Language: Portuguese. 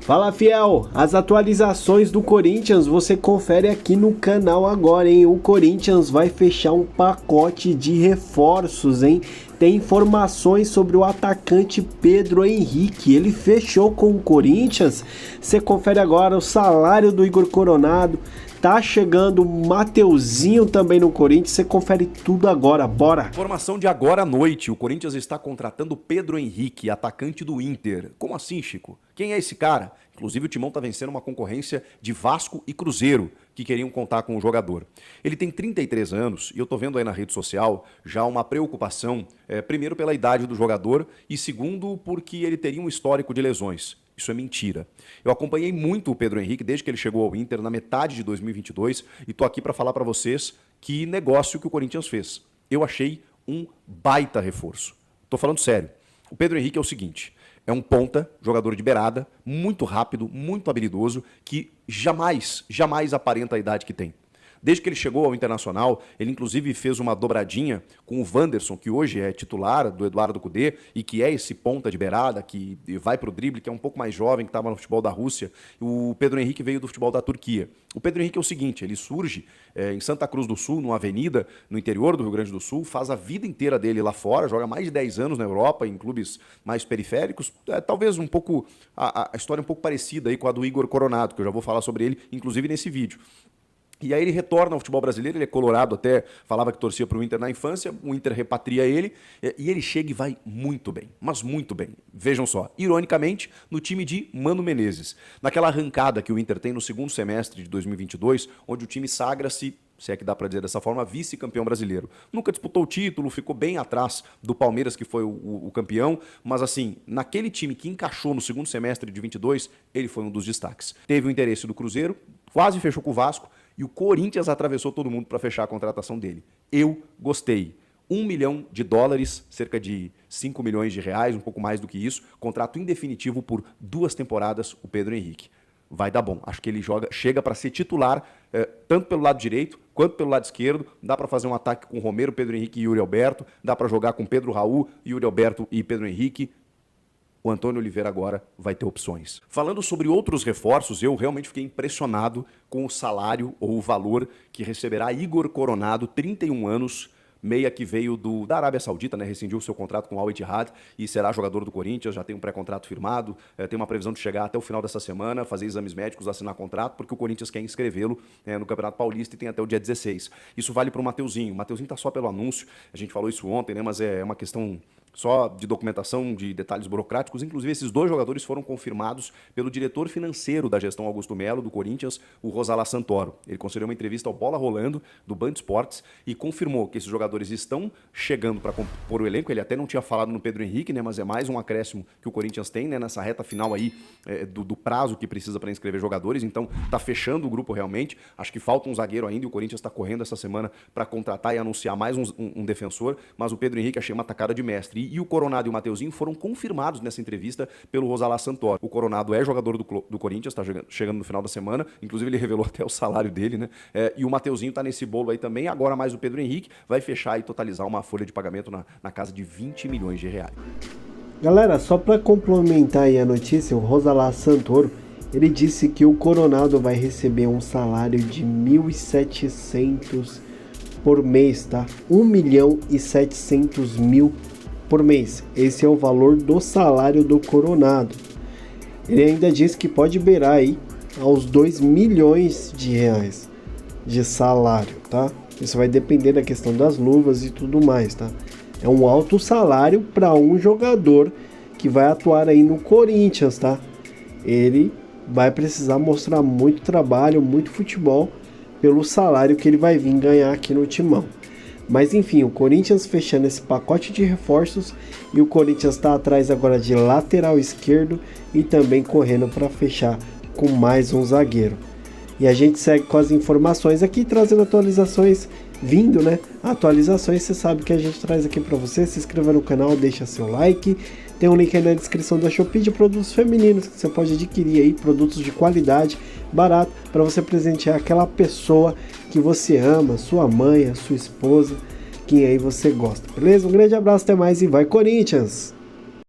Fala, fiel! As atualizações do Corinthians você confere aqui no canal agora, hein? O Corinthians vai fechar um pacote de reforços, hein? Tem informações sobre o atacante Pedro Henrique. Ele fechou com o Corinthians. Você confere agora o salário do Igor Coronado. Tá chegando o Mateuzinho também no Corinthians. Você confere tudo agora. Bora! Informação de agora à noite. O Corinthians está contratando Pedro Henrique, atacante do Inter. Como assim, Chico? Quem é esse cara? Inclusive o Timão está vencendo uma concorrência de Vasco e Cruzeiro, que queriam contar com o jogador. Ele tem 33 anos e eu estou vendo aí na rede social já uma preocupação, primeiro pela idade do jogador e segundo porque ele teria um histórico de lesões. Isso é mentira. Eu acompanhei muito o Pedro Henrique desde que ele chegou ao Inter na metade de 2022 e estou aqui para falar para vocês que negócio que o Corinthians fez. Eu achei um baita reforço. Estou falando sério. O Pedro Henrique é o seguinte, é um ponta, jogador de beirada, muito rápido, muito habilidoso, que jamais aparenta a idade que tem. Desde que ele chegou ao Internacional, ele inclusive fez uma dobradinha com o Wanderson, que hoje é titular do Eduardo Cudê e que é esse ponta de beirada, que vai para o drible, que é um pouco mais jovem, que estava no futebol da Rússia. O Pedro Henrique veio do futebol da Turquia. O Pedro Henrique é o seguinte, ele surge em Santa Cruz do Sul, numa avenida no interior do Rio Grande do Sul, faz a vida inteira dele lá fora, joga mais de 10 anos na Europa, em clubes mais periféricos, talvez um pouco, a história um pouco parecida aí com a do Igor Coronado, que eu já vou falar sobre ele, inclusive nesse vídeo. E aí ele retorna ao futebol brasileiro, ele é colorado até, falava que torcia para o Inter na infância, o Inter repatria ele, e ele chega e vai muito bem, mas muito bem. Vejam só, ironicamente, no time de Mano Menezes. Naquela arrancada que o Inter tem no segundo semestre de 2022, onde o time sagra-se, se é que dá para dizer dessa forma, vice-campeão brasileiro. Nunca disputou o título, ficou bem atrás do Palmeiras, que foi o campeão, mas assim, naquele time que encaixou no segundo semestre de 22, ele foi um dos destaques. Teve o interesse do Cruzeiro, quase fechou com o Vasco, e o Corinthians atravessou todo mundo para fechar a contratação dele. Eu gostei. $1 milhão, cerca de 5 milhões de reais, um pouco mais do que isso, contrato indefinitivo por 2 temporadas, o Pedro Henrique. Vai dar bom. Acho que ele chega para ser titular, tanto pelo lado direito quanto pelo lado esquerdo. Dá para fazer um ataque com Romero, Pedro Henrique e Yuri Alberto. Dá para jogar com Pedro Raul, Yuri Alberto e Pedro Henrique. O Antônio Oliveira agora vai ter opções. Falando sobre outros reforços, eu realmente fiquei impressionado com o salário ou o valor que receberá Igor Coronado, 31 anos, meia que veio da Arábia Saudita, né, rescindiu o seu contrato com o Al Ittihad e será jogador do Corinthians, já tem um pré-contrato firmado, tem uma previsão de chegar até o final dessa semana, fazer exames médicos, assinar contrato, porque o Corinthians quer inscrevê-lo no Campeonato Paulista e tem até o dia 16. Isso vale para o Mateuzinho. O Mateuzinho está só pelo anúncio, a gente falou isso ontem, né, mas é uma questão só de documentação, de detalhes burocráticos. Inclusive, esses 2 jogadores foram confirmados pelo diretor financeiro da gestão Augusto Melo, do Corinthians, o Rosalá Santoro. Ele concedeu uma entrevista ao Bola Rolando, do Band Esportes, e confirmou que esses jogadores estão chegando para compor o elenco. Ele até não tinha falado no Pedro Henrique, né, mas é mais um acréscimo que o Corinthians tem, né, nessa reta final aí do prazo que precisa para inscrever jogadores. Então, está fechando o grupo realmente. Acho que falta um zagueiro ainda e o Corinthians está correndo essa semana para contratar e anunciar mais um defensor, mas o Pedro Henrique achei uma tacada de mestre. E o Coronado e o Mateuzinho foram confirmados nessa entrevista pelo Rosalá Santoro. O Coronado é jogador do Corinthians, está chegando no final da semana, inclusive ele revelou até o salário dele, né? E o Mateuzinho está nesse bolo aí também, agora mais o Pedro Henrique, vai fechar e totalizar uma folha de pagamento na casa de 20 milhões de reais. Galera, só para complementar aí a notícia, o Rosalá Santoro, ele disse que o Coronado vai receber um salário de 1.700 por mês, tá? 1.700.000 por mês. Esse é o valor do salário do Coronado. Ele ainda diz que pode beirar aí aos 2 milhões de reais de salário, tá? Isso vai depender da questão das luvas e tudo mais, tá? É um alto salário para um jogador que vai atuar aí no Corinthians, tá? Ele vai precisar mostrar muito trabalho, muito futebol pelo salário que ele vai vir ganhar aqui no Timão. Mas enfim, o Corinthians fechando esse pacote de reforços e o Corinthians está atrás agora de lateral esquerdo e também correndo para fechar com mais um zagueiro. E a gente segue com as informações aqui, trazendo atualizações, atualizações, você sabe que a gente traz aqui para você. Se inscreva no canal, deixa seu like. Tem um link aí na descrição da Shopee de produtos femininos que você pode adquirir aí, produtos de qualidade, barato, para você presentear aquela pessoa que você ama, sua mãe, a sua esposa, quem aí você gosta, beleza? Um grande abraço, até mais e vai Corinthians!